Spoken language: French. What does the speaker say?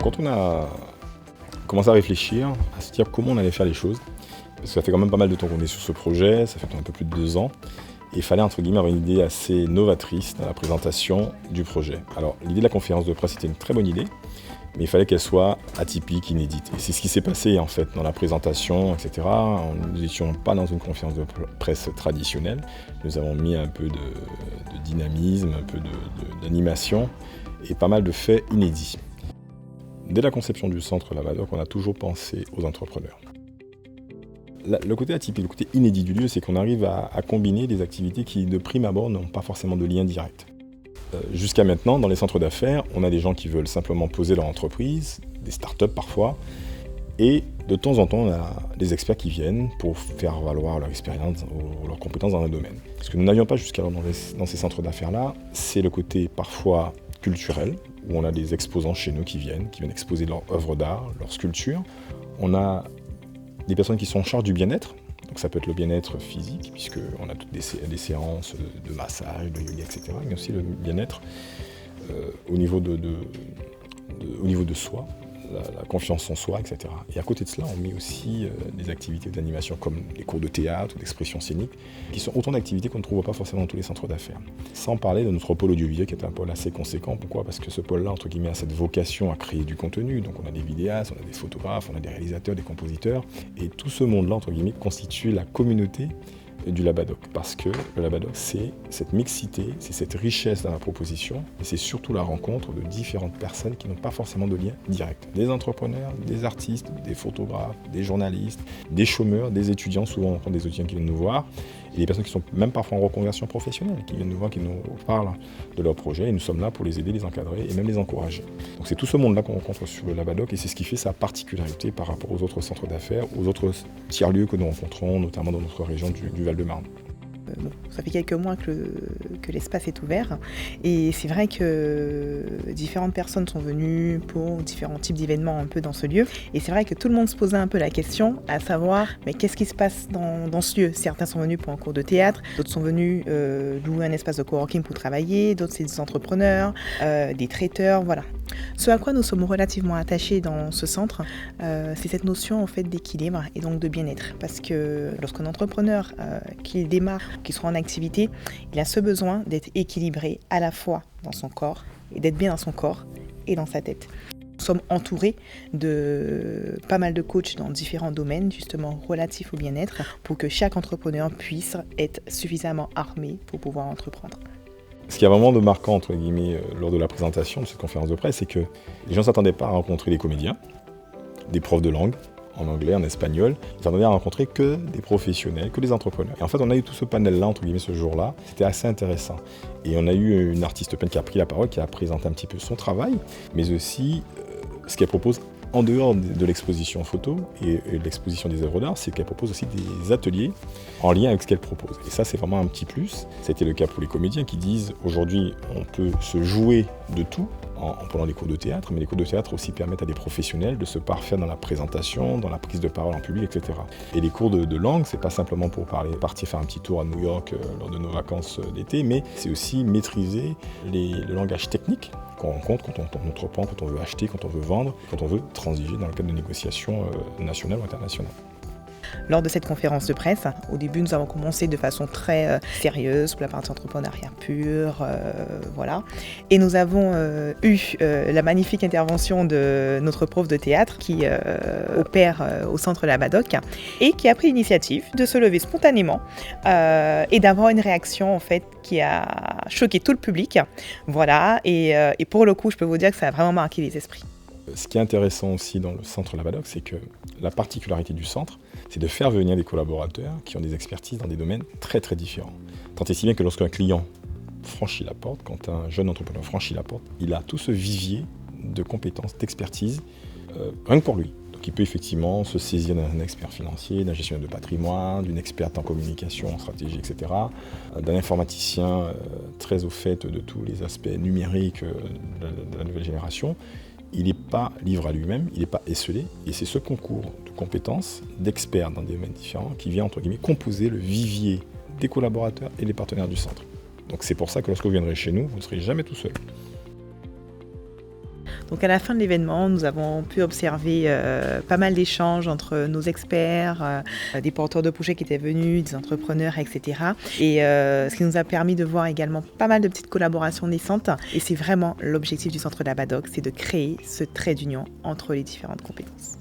Quand on a commencé à réfléchir, à se dire comment on allait faire les choses, parce que ça fait quand même pas mal de temps qu'on est sur ce projet, ça fait un peu plus de 2 ans, et il fallait entre guillemets avoir une idée assez novatrice dans la présentation du projet. Alors l'idée de la conférence de presse était une très bonne idée, mais il fallait qu'elle soit atypique, inédite. Et c'est ce qui s'est passé en fait dans la présentation, etc. Nous n'étions pas dans une conférence de presse traditionnelle, nous avons mis un peu de dynamisme, un peu d'animation et pas mal de faits inédits. Dès la conception du centre Lavadoc, on a toujours pensé aux entrepreneurs. Le côté atypique, le côté inédit du lieu, c'est qu'on arrive à combiner des activités qui, de prime abord, n'ont pas forcément de lien direct. Jusqu'à maintenant, dans les centres d'affaires, on a des gens qui veulent simplement poser leur entreprise, des startups parfois, et de temps en temps, on a des experts qui viennent pour faire valoir leur expérience ou leurs compétences dans un domaine. Ce que nous n'avions pas jusqu'alors dans ces centres d'affaires-là, c'est le côté parfois culturel, où on a des exposants chez nous qui viennent exposer leur œuvre d'art, leurs sculptures. On a des personnes qui sont en charge du bien-être, donc ça peut être le bien-être physique, puisqu'on a toutes des séances de massage, de yoga, etc., mais aussi le bien-être au niveau de soi, la confiance en soi, etc. Et à côté de cela, on met aussi des activités d'animation comme des cours de théâtre ou d'expression scénique, qui sont autant d'activités qu'on ne trouve pas forcément dans tous les centres d'affaires. Sans parler de notre pôle audiovisuel, qui est un pôle assez conséquent. Pourquoi ? Parce que ce pôle-là, entre guillemets, a cette vocation à créer du contenu. Donc on a des vidéastes, on a des photographes, on a des réalisateurs, des compositeurs. Et tout ce monde-là, entre guillemets, constitue la communauté du Lavadoc, parce que le Lavadoc, c'est cette mixité, c'est cette richesse dans la proposition, et c'est surtout la rencontre de différentes personnes qui n'ont pas forcément de lien direct. Des entrepreneurs, des artistes, des photographes, des journalistes, des chômeurs, des étudiants, souvent on rencontre des étudiants qui viennent nous voir, et des personnes qui sont même parfois en reconversion professionnelle, qui viennent nous voir, qui nous parlent de leur projet, et nous sommes là pour les aider, les encadrer et même les encourager. Donc c'est tout ce monde-là qu'on rencontre sur le Lavadoc, et c'est ce qui fait sa particularité par rapport aux autres centres d'affaires, aux autres tiers-lieux que nous rencontrons, notamment dans notre région du Val-de-Marne. Bon, ça fait quelques mois que l'espace est ouvert et c'est vrai que différentes personnes sont venues pour différents types d'événements un peu dans ce lieu et c'est vrai que tout le monde se posait un peu la question à savoir mais qu'est-ce qui se passe dans ce lieu. Certains sont venus pour un cours de théâtre, d'autres sont venus louer un espace de coworking pour travailler, d'autres c'est des entrepreneurs, des traiteurs, voilà. Ce à quoi nous sommes relativement attachés dans ce centre, c'est cette notion en fait d'équilibre et donc de bien-être. Parce que lorsqu'un entrepreneur qui démarre, qui sera en activité, il a ce besoin d'être équilibré à la fois dans son corps et d'être bien dans son corps et dans sa tête. Nous sommes entourés de pas mal de coachs dans différents domaines, justement relatifs au bien-être, pour que chaque entrepreneur puisse être suffisamment armé pour pouvoir entreprendre. Ce qui a vraiment de marquant, entre guillemets, lors de la présentation de cette conférence de presse, c'est que les gens ne s'attendaient pas à rencontrer des comédiens, des profs de langue, en anglais, en espagnol. Ils s'attendaient à rencontrer que des professionnels, que des entrepreneurs. Et en fait, on a eu tout ce panel-là, entre guillemets, ce jour-là. C'était assez intéressant. Et on a eu une artiste peintre qui a pris la parole, qui a présenté un petit peu son travail, mais aussi ce qu'elle propose en dehors de l'exposition photo et l'exposition des œuvres d'art, c'est qu'elle propose aussi des ateliers en lien avec ce qu'elle propose. Et ça, c'est vraiment un petit plus. C'était le cas pour les comédiens qui disent aujourd'hui, on peut se jouer de tout en prenant les cours de théâtre, mais les cours de théâtre aussi permettent à des professionnels de se parfaire dans la présentation, dans la prise de parole en public, etc. Et les cours de langue, c'est pas simplement pour partir faire un petit tour à New York lors de nos vacances d'été, mais c'est aussi maîtriser le langage technique qu'on rencontre quand on entreprend, quand on veut acheter, quand on veut vendre, quand on veut transiger dans le cadre de négociations nationales ou internationales. Lors de cette conférence de presse, au début, nous avons commencé de façon très sérieuse pour la partie entrepreneuriat pur, voilà. Et nous avons eu la magnifique intervention de notre prof de théâtre qui opère au centre Lavadoc et qui a pris l'initiative de se lever spontanément et d'avoir une réaction en fait qui a choqué tout le public, voilà. Et pour le coup, je peux vous dire que ça a vraiment marqué les esprits. Ce qui est intéressant aussi dans le centre Lavadoc, c'est que la particularité du centre, c'est de faire venir des collaborateurs qui ont des expertises dans des domaines très très différents. Tant et si bien que lorsqu'un client franchit la porte, quand un jeune entrepreneur franchit la porte, il a tout ce vivier de compétences, d'expertise, rien que pour lui. Donc il peut effectivement se saisir d'un expert financier, d'un gestionnaire de patrimoine, d'une experte en communication, en stratégie, etc., d'un informaticien très au fait de tous les aspects numériques de la nouvelle génération. Il n'est pas livré à lui-même, il n'est pas esselé, et c'est ce concours de compétences, d'experts dans des domaines différents, qui vient, entre guillemets, composer le vivier des collaborateurs et des partenaires du centre. Donc c'est pour ça que lorsque vous viendrez chez nous, vous ne serez jamais tout seul. Donc à la fin de l'événement, nous avons pu observer pas mal d'échanges entre nos experts, des porteurs de projets qui étaient venus, des entrepreneurs, etc. Et ce qui nous a permis de voir également pas mal de petites collaborations naissantes. Et c'est vraiment l'objectif du Centre d'Abadoc, c'est de créer ce trait d'union entre les différentes compétences.